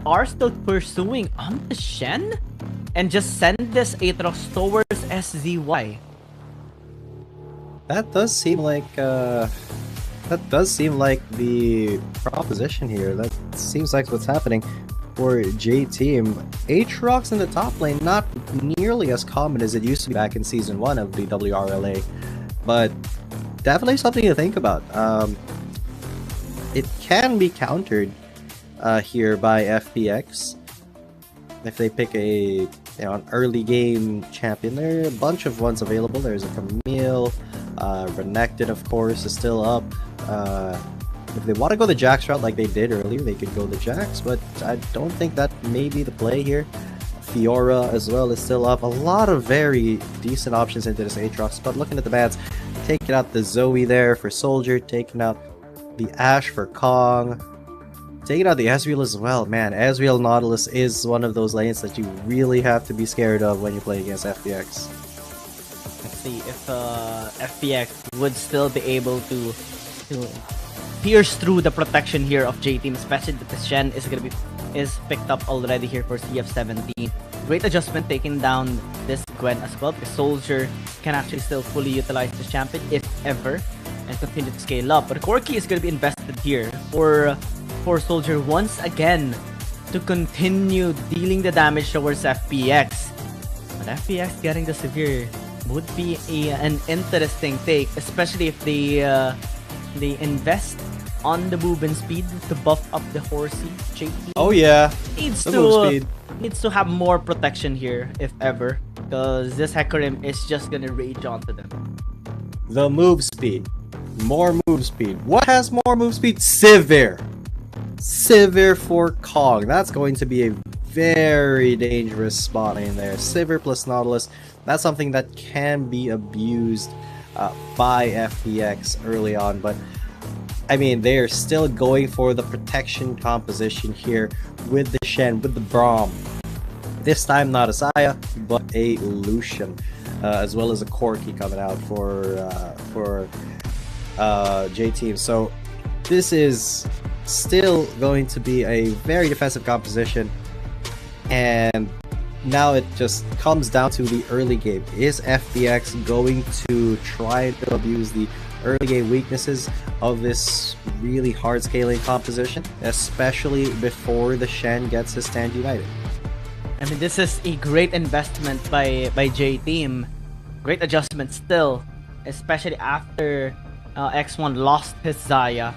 are still pursuing on the Shen and just send this Aatrox towards SZY. That does seem like the proposition here. That seems like what's happening for J Team. Aatrox in the top lane, not nearly as common as it used to be back in Season 1 of the WRLA, but definitely something to think about. It can be countered here by FPX if they pick an early game champion. There are a bunch of ones available. There's a Camille, Renekton, of course, is still up. If they want to go the Jax route like they did earlier, they could go the Jax, but I don't think that may be the play here. Fiora as well is still up. A lot of very decent options into this Aatrox, but looking at the bans, taking out the Zoe there for Soldier, taking out the Ashe for Kong, taking out the Ezreal as well. Man, Ezreal Nautilus is one of those lanes that you really have to be scared of when you play against FPX. Let's see if FPX would still be able to pierce through the protection here of J Team, especially that the Shen is picked up already here for CF17. Great adjustment taking down this Gwen as well, because Soldier can actually still fully utilize this champion if ever and continue to scale up. But Corki is going to be invested here for Soldier once again to continue dealing the damage towards FPX. But FPX getting the severe would be an interesting take, especially if they invest on the movement speed to buff up the horsey. JT oh yeah, needs to have more protection here if ever, because this Hecarim is just gonna rage onto them. The move speed, more move speed. What has more move speed? Sivir for Kong. That's going to be a very dangerous spot in there. Sivir plus Nautilus, that's something that can be abused by FPX early on, but I mean, they are still going for the protection composition here with the Shen, with the Braum. This time not a Saya, but a Lucian, as well as a Corki coming out for J Team. So this is still going to be a very defensive composition, and now it just comes down to the early game. Is FPX going to try to abuse the early game weaknesses of this really hard scaling composition, especially before the Shen gets his stand united? I mean, this is a great investment by J Team. Great adjustment still, especially after X1 lost his Xayah.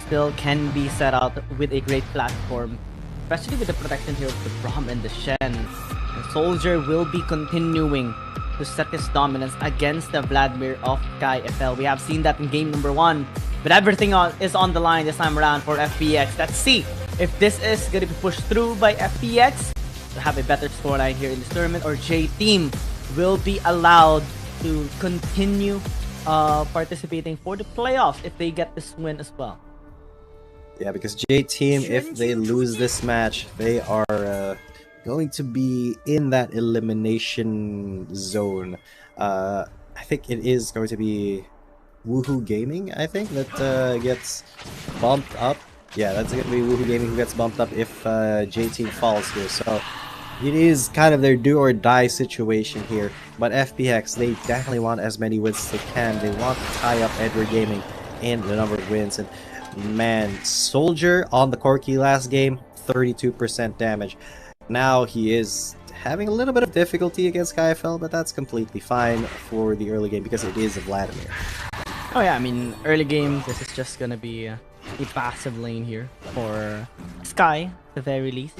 Still can be set out with a great platform, especially with the protection here of the Braum and the Shen. The Soldier will be continuing to set his dominance against the Vladimir of KFL. We have seen that in game number 1, but everything is on the line this time around for FPX. Let's see if this is going to be pushed through by FPX to have a better scoreline here in this tournament, or J Team will be allowed to continue participating for the playoffs if they get this win as well. Yeah, because J Team, if they lose this match, they are going to be in that elimination zone. I think it is going to be Woohoo Gaming, I think, that gets bumped up. Yeah, that's going to be Woohoo Gaming who gets bumped up if J Team falls here. So it is kind of their do or die situation here. But FPX, they definitely want as many wins as they can. They want to tie up Edward Gaming in the number of wins. And man, Soldier on the Corki last game, 32% damage. Now he is having a little bit of difficulty against KFL, but that's completely fine for the early game because it is a Vladimir. Oh yeah, I mean, early game, this is just gonna be a passive lane here for Sky, at the very least.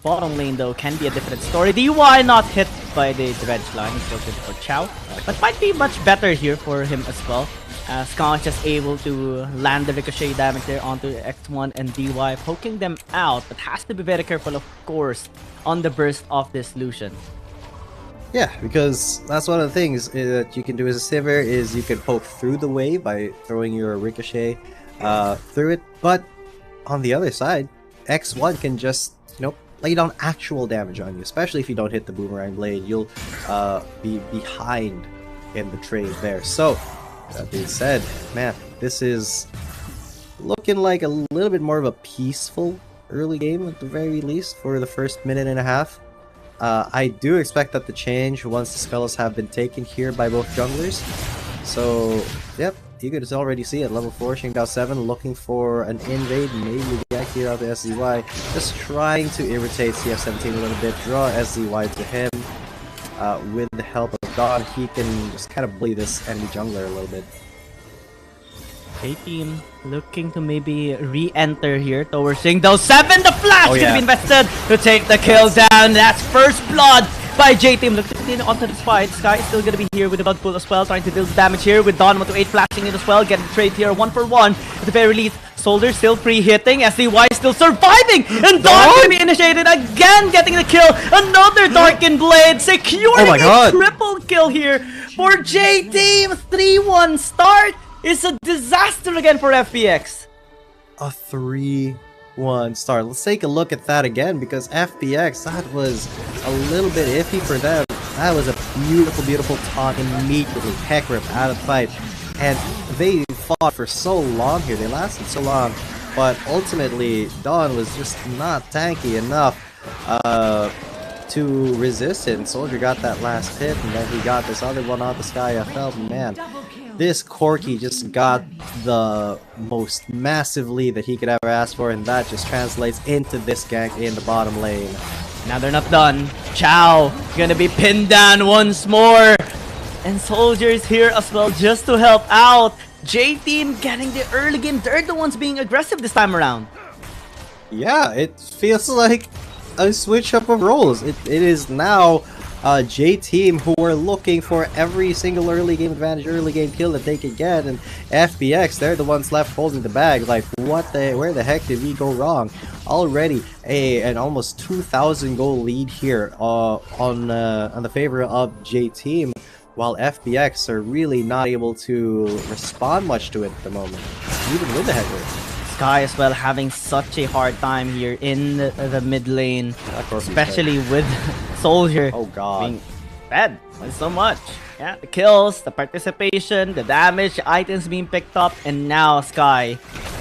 Bottom lane, though, can be a different story. DY not hit by the dredge line, unfortunately for Chow, but might be much better here for him as well. Ska is just able to land the ricochet damage there onto X1 and DY, poking them out, but has to be very careful, of course, on the burst of this Lucian. Yeah, because that's one of the things that you can do as a Sivir, is you can poke through the wave by throwing your ricochet through it, but on the other side, X1 can just, lay down actual damage on you, especially if you don't hit the boomerang blade. You'll be behind in the trade there. So that being said, man, this is looking like a little bit more of a peaceful early game at the very least for the first minute and a half. I do expect that to change once the spells have been taken here by both junglers. So, yep, you could already see it. Level 4, Shingdao 7 looking for an invade, maybe back here out the SZY. Just trying to irritate CF17 a little bit, draw SZY to him. With the help of Dawn, he can just kind of bully this enemy jungler a little bit. A-Team looking to maybe re-enter here towards Shingdao 7. The flash gonna be invested to take the kill down. That's first blood by J-Team. Looking to continue onto the fight. Sky is still gonna be here with the blood pool as well, trying to deal damage here with Dawn 128 flashing in as well. Getting the trade here 1-for-1 at the very least. Soldier still pre-hitting, SZY still surviving, and Dawn gonna be initiated again, getting the kill. Another Darkened Blade, securing a triple kill here for J-Team. 3-1 start is a disaster again for FPX. A 3-1 start. Let's take a look at that again, because FPX, that was a little bit iffy for them. That was a beautiful, beautiful taunt immediately. Heck rip out of the fight. And they fought for so long here. They lasted so long. But ultimately, Dawn was just not tanky enough to resist it. And Soldier got that last hit, and then he got this other one out the sky. I felt, man, this Corki just got the most massive lead that he could ever ask for, and that just translates into this gank in the bottom lane. Now they're not done. Chow gonna be pinned down once more. And Soldier's here as well just to help out. J-Team getting the early game. They're the ones being aggressive this time around. Yeah, it feels like a switch up of roles. It is now J-Team who are looking for every single early game advantage, early game kill that they could get, and FPX, they're the ones left holding the bag. Like, where the heck did we go wrong? Already an almost 2,000 goal lead here on the favor of J-Team, while FPX are really not able to respond much to it at the moment, even with the headway. Sky as well having such a hard time here in the mid lane, especially with Soldier being fed by so much. Yeah, the kills, the participation, the damage, the items being picked up, and now Sky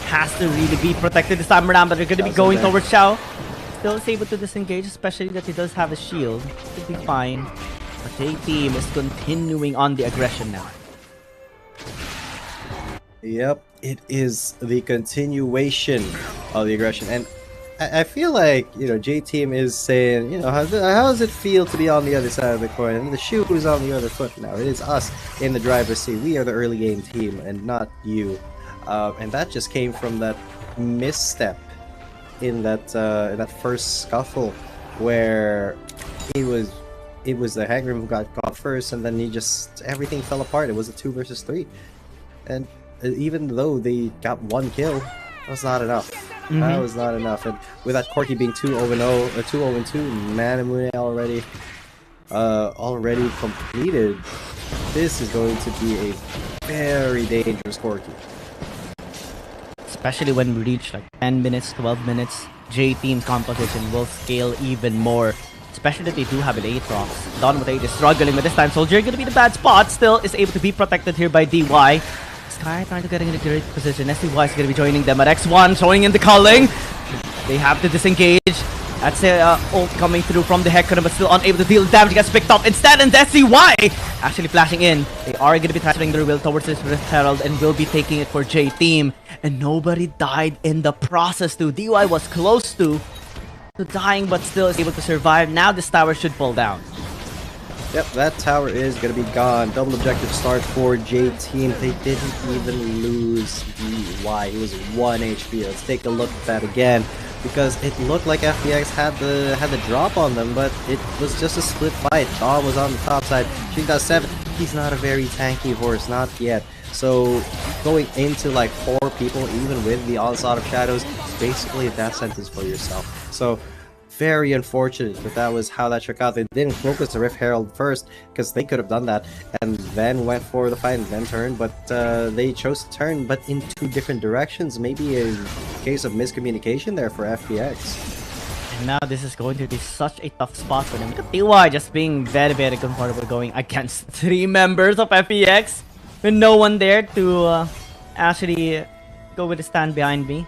has to really be protected this time around, but they're going to be going towards Xiao. Still is able to disengage, especially that he does have a shield. Should be fine. But J-Team is continuing on the aggression now. Yep, it is the continuation of the aggression, and I feel like, you know, J-Team is saying, you know, how does it feel to be on the other side of the coin? And the shoe is on the other foot now. It is us in the driver's seat. We are the early game team, and not you. And that just came from that misstep in that first scuffle, where it was the Hagrim who got caught first, and then everything fell apart. It was a 2 versus 3, and even though they got 1 kill, that was not enough. That was not enough. And with that Corki being 2-0 or 2-0-2, Manamune already completed, this is going to be a very dangerous Corki. Especially when we reach like 10 minutes, 12 minutes, J-Team's composition will scale even more. Especially that they do have an Aatrox. Dawn with 8 is struggling, but this time Soldier going to be in a bad spot. Still is able to be protected here by DY. Sky trying to get in a great position. SZY is going to be joining them at X1, throwing in the culling. They have to disengage. That's ult coming through from the Hecarim, but still unable to deal damage. Gets picked up instead, and SZY actually flashing in. They are going to be transferring their will towards this Rift Herald and will be taking it for J-Team. And nobody died in the process too. DY was close to dying, but still is able to survive. Now this tower should fall down. Yep, that tower is going to be gone. Double objective start for J-Team. They didn't even lose DY. It was 1 HP. Let's take a look at that again, because it looked like FPX had the drop on them, but it was just a split fight. Dawn was on the top side. Shingdao 7, he's not a very tanky horse, not yet. So going into like 4 people, even with the onslaught of shadows, is basically a death sentence for yourself. So very unfortunate that was how that shook out. They didn't focus the Rift Herald first, because they could have done that and then went for the fight and then turned, but they chose to turn, but in 2 different directions. Maybe a case of miscommunication there for FPX. And now this is going to be such a tough spot for them. Look at DY just being very, very comfortable going against 3 members of FPX with no one there to actually go with the stand behind me.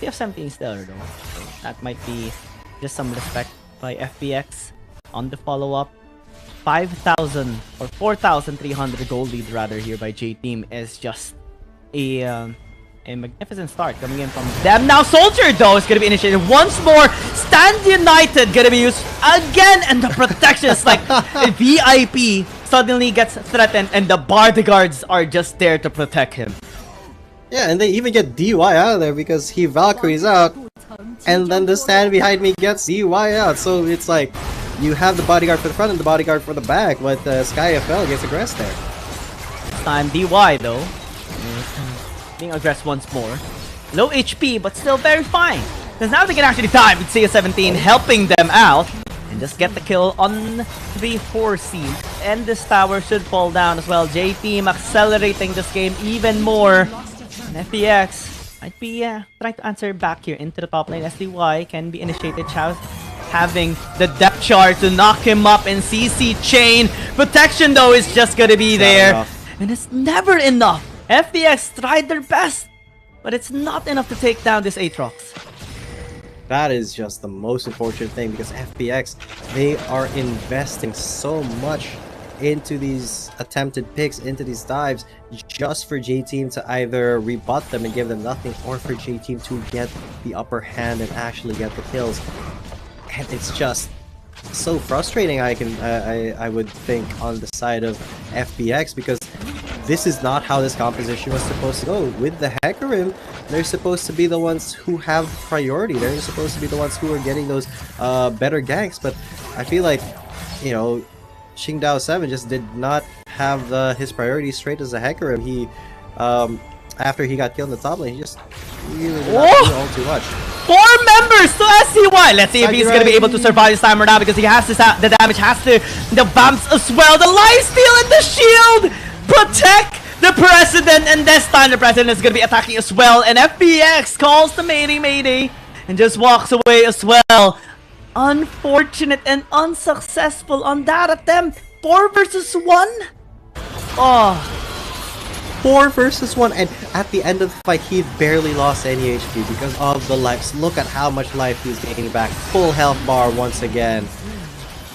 TF17 still though. So that might be just some respect by FPX on the follow-up. 5,000 or 4,300 gold lead rather here by J-Team is just a magnificent start coming in from them. Now Soldier though is gonna be initiated once more. Stand United gonna be used again, and the protection is like VIP suddenly gets threatened and the bodyguards are just there to protect him. Yeah, and they even get DY out of there because he Valkyries out, and then the stand behind me gets DY out. So it's like you have the bodyguard for the front and the bodyguard for the back, but Sky FL gets aggressed there. This time DY though being aggressed once more. Low HP, but still very fine. Because now they can actually dive with CS17 helping them out. And just get the kill on the 4C. And this tower should fall down as well. J-Team accelerating this game even more. And FPX might be trying to answer back here into the top lane. SDY can be initiated. Chao having the depth chart to knock him up in CC chain. Protection though is just gonna be there. And it's never enough. FPX tried their best, but it's not enough to take down this Aatrox. That is just the most unfortunate thing because FPX, they are investing so much into these attempted picks, into these dives, just for J-Team to either rebut them and give them nothing, or for J-Team to get the upper hand and actually get the kills. And it's just so frustrating, I would think, on the side of FPX, because this is not how this composition was supposed to go. With the Hecarim, they're supposed to be the ones who have priority. They're supposed to be the ones who are getting those better ganks. But I feel like, you know, Qingdao7 just did not have his priorities straight as a Hecarim. He, after he got killed in the top lane, he just really did not do all too much. 4 members to SCY. Let's see if he's gonna be able to survive this time around, because he has the damage, has the bumps as well. The lifesteal and the shield protect the president, and this time the president is gonna be attacking as well. And FPX calls the Mayday and just walks away as well. Unfortunate and unsuccessful on that attempt. 4 versus 1. Oh. 4 versus 1, and at the end of the fight, he barely lost any HP because of the lives. Look at how much life he's gaining back. Full health bar once again.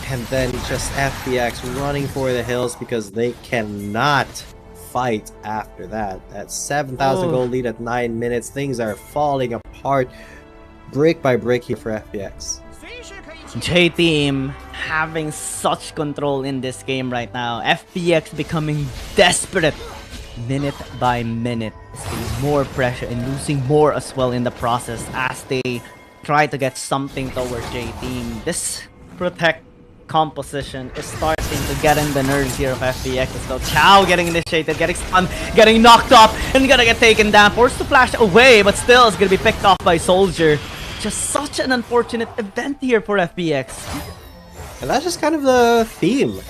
And then just FPX running for the hills because they cannot fight after that. That 7,000 gold lead at 9 minutes. Things are falling apart brick by brick here for FPX. J-Team having such control in this game right now. FPX becoming desperate minute by minute, seeing more pressure and losing more as well in the process as they try to get something towards J-Team. This protect composition is starting to get in the nerves here of FPX as well. Chao getting initiated, getting stunned, getting knocked up, and gonna get taken down. Forced to flash away, but still is gonna be picked off by Soldier. Just such an unfortunate event here for FPX. And that's just kind of the theme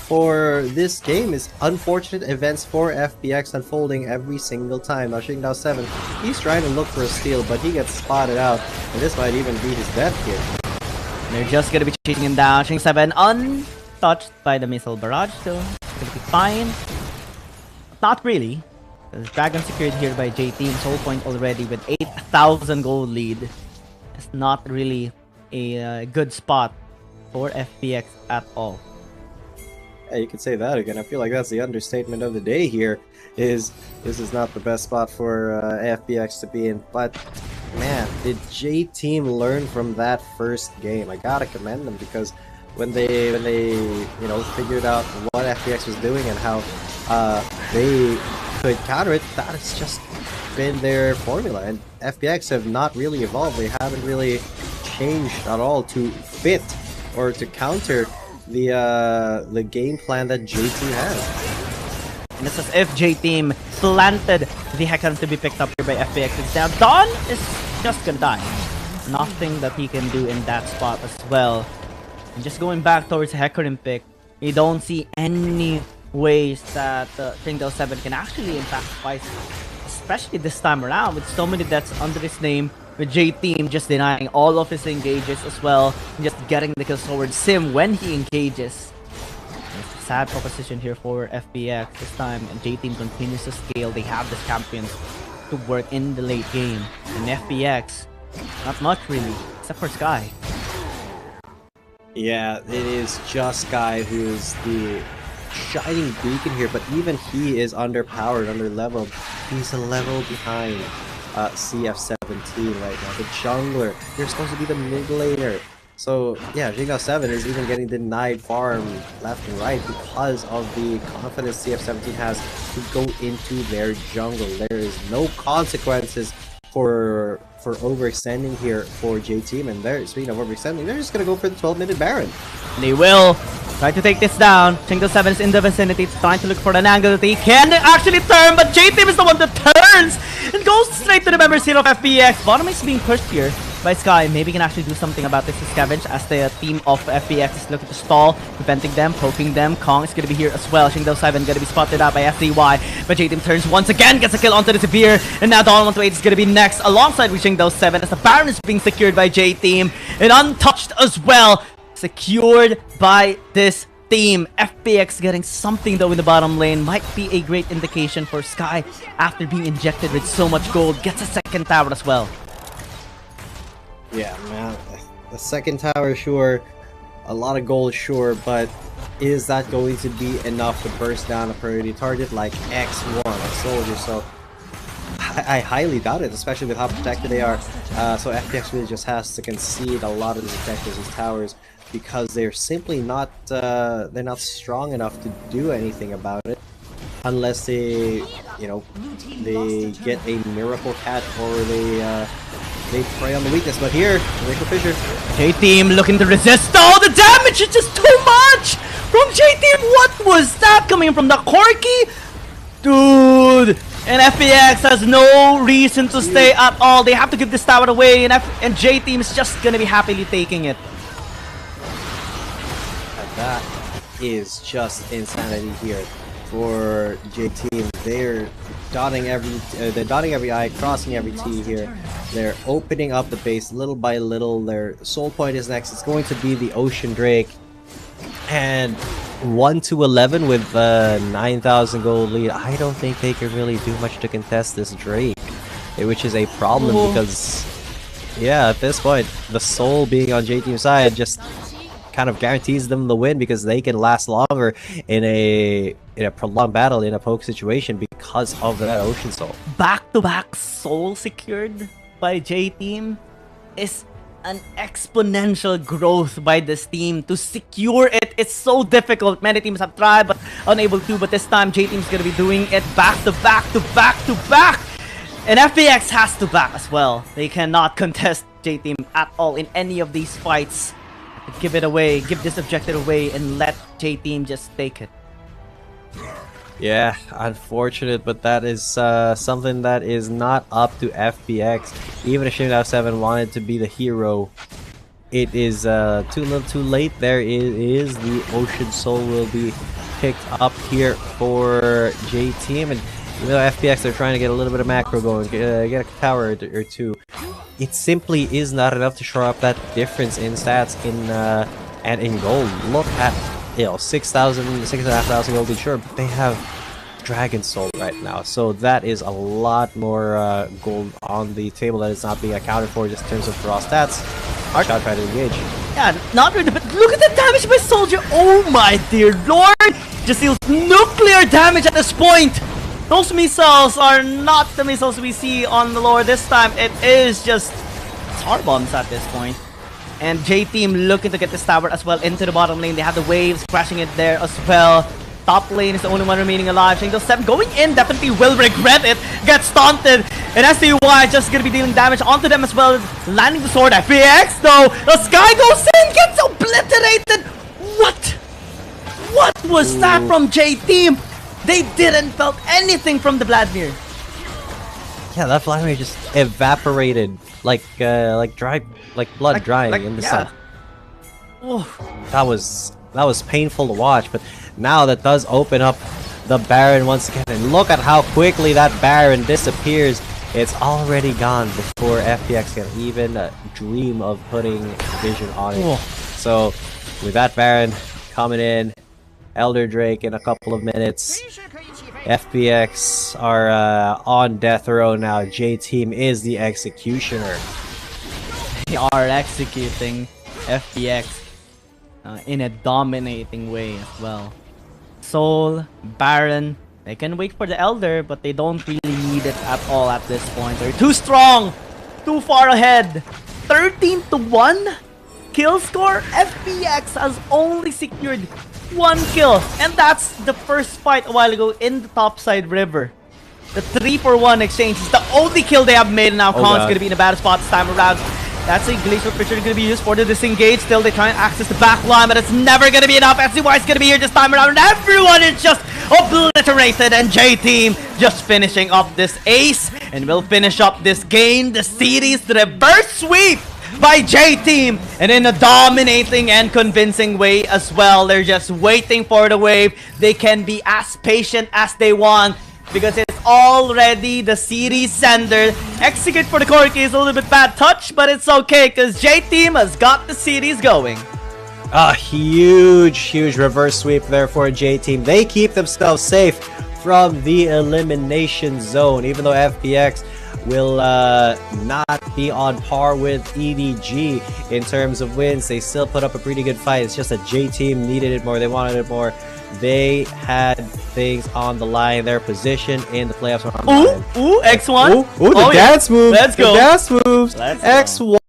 for this game, is unfortunate events for FPX unfolding every single time. Now Qingdao7, he's trying to look for a steal, but he gets spotted out, and this might even be his death here. They're just gonna be chasing him down. Qing7 untouched by the missile barrage, so gonna be fine. Not really. Dragon secured here by J-Team. Soul Point already with 8,000 gold lead. It's not really a good spot for FPX at all. Yeah, you could say that again. I feel like that's the understatement of the day here. This is not the best spot for FPX to be in. But man, did J-Team learn from that first game? I gotta commend them, because when they you know, figured out what FPX was doing and how they could counter it, that has just been their formula. And FPX have not really evolved. They haven't really changed at all to fit or to counter the game plan that J-Team has. And it's as if J-Team planted the Hecarim to be picked up here by FPX. It's down. Dawn is just gonna die. Nothing that he can do in that spot as well. And just going back towards the Hecarim pick, you don't see any ways that Qingdao7 can actually impact twice, especially this time around with so many deaths under his name, with J-Team just denying all of his engages as well, and just getting the kills towards Sim when he engages. It's a sad proposition here for FPX this time, and J-Team continues to scale. They have the champions to work in the late game, and FPX Not much really, except for Sky. Yeah, it is just Sky who's the shining beacon here, but even he is underpowered, underleveled. He's a level behind CF17 right now. The jungler, you're supposed to be the mid laner. So yeah, Jingao7 is even getting denied farm left and right because of the confidence CF17 has to go into their jungle. There is no consequences for overextending here for J-Team, and they're, speaking of overextending, they're just gonna go for the 12-minute Baron. They will try to take this down. Jingao7 is in the vicinity, trying to look for an angle that he can actually turn, but J-Team is the one that turns and goes straight to the member seal of FPX. Bottom is being pushed here by Sky. Maybe can actually do something about this to Scavenge as the team of FPX is looking to stall, preventing them, poking them. Kong is going to be here as well. Jingao7 going to be spotted out by FDY, but J-Team turns once again, gets a kill onto the Severe, and now Dawn 128 is going to be next alongside with Jingao7 as the Baron is being secured by J-Team and untouched as well. Secured by this team. FPX getting something though in the bottom lane might be a great indication for Sky after being injected with so much gold. Gets a second tower as well. Yeah, man. The second tower, sure. A lot of gold, sure, but is that going to be enough to burst down a priority target like X1, a soldier? So I highly doubt it, especially with how protected they are. So FPX really just has to concede a lot of these objectives, these towers, because they're simply not they're not strong enough to do anything about it, unless they, you know, they get a miracle cat or they prey on the weakness. But here, Rachel Fisher, J-Team looking to resist. Oh, the damage is just too much from J-Team. What was that coming from the Corki? Dude, and FPX has no reason to stay at all. They have to give this tower away, and J-Team is just gonna be happily taking it. that is just insanity here for J-Team. They're dotting every I, crossing every T here. They're opening up the base little by little. Their soul point is next. It's going to be the Ocean Drake, and 1-11 with 9,000 gold lead. I don't think they can really do much to contest this Drake, which is a problem because, yeah, at this point, the soul being on J-Team's side just kind of guarantees them the win because they can last longer in a prolonged battle in a poke situation because of that Ocean Soul. Back-to-back soul secured by J-Team is an exponential growth by this team. To secure it, it's so difficult. Many teams have tried but unable to, but this time J-Team's gonna be doing it back to back to back to back. And FPX has to back as well. They cannot contest J-Team at all in any of these fights. Give it away, give this objective away, and let J-Team just take it. Yeah, unfortunate, but that is something that is not up to FPX. Even if Jingao7 wanted to be the hero, it is too little too late. There is the Ocean Soul will be picked up here for J-Team, and even though FPX are trying to get a little bit of macro going, get a tower or two, it simply is not enough to show up that difference in stats and in gold. Look at, you know, 6,500 gold, sure, but they have Dragon Soul right now, so that is a lot more gold on the table that is not being accounted for just in terms of raw stats. Shot trying to engage. Yeah, not really, but look at the damage by Soldier. Oh my dear lord! Just deals nuclear damage at this point. Those missiles are not the missiles we see on the lore this time. It is just tar bombs at this point. And J-Team looking to get this tower as well into the bottom lane. They have the waves crashing it there as well. Top lane is the only one remaining alive. Jingao7 going in definitely will regret it. Gets taunted. And SDY just going to be dealing damage onto them as well. Landing the sword. FPX though. The Sky goes in. Gets obliterated. What? What was that from J-Team? They didn't felt anything from the Vladimir. Yeah, that Vladimir just evaporated like blood drying in the sun. That was painful to watch, but now that does open up the Baron once again, and look at how quickly that Baron disappears. It's already gone before FPX can even dream of putting vision on it. So with that Baron coming in, Elder Drake in a couple of minutes, FPX are on death row now. J-Team is the executioner. they are executing FPX in a dominating way as well. Soul, Baron, they can wait for the Elder, but they don't really need it at all at this point. They're too strong, too far ahead. 13-1 kill score. FPX has only secured 1 kill, and that's the first fight a while ago in the topside river. The 3-for-1 exchange is the only kill they have made, and now Kong's gonna be in a bad spot this time around. That's a Glacial Fissure gonna be used for the disengage. Still, they try and access the back line, but it's never gonna be enough. SCY is gonna be here this time around, and everyone is just obliterated. And J-Team just finishing up this ace, and will finish up this game. The series reverse sweep by J-Team, and in a dominating and convincing way as well. They're just waiting for the wave. They can be as patient as they want, because it's already the series sender. Execute for the Corki is a little bit bad touch, but it's okay because J-Team has got the series going. A huge reverse sweep there for J-Team. They keep themselves safe from the elimination zone, even though FPX will not be on par with EDG in terms of wins. They still put up a pretty good fight. It's just that J-Team needed it more. They wanted it more. They had things on the line. Their position in the playoffs were on the line. Ooh, X1. Ooh, the dance move. Let's go. The dance moves. Let's go. X1.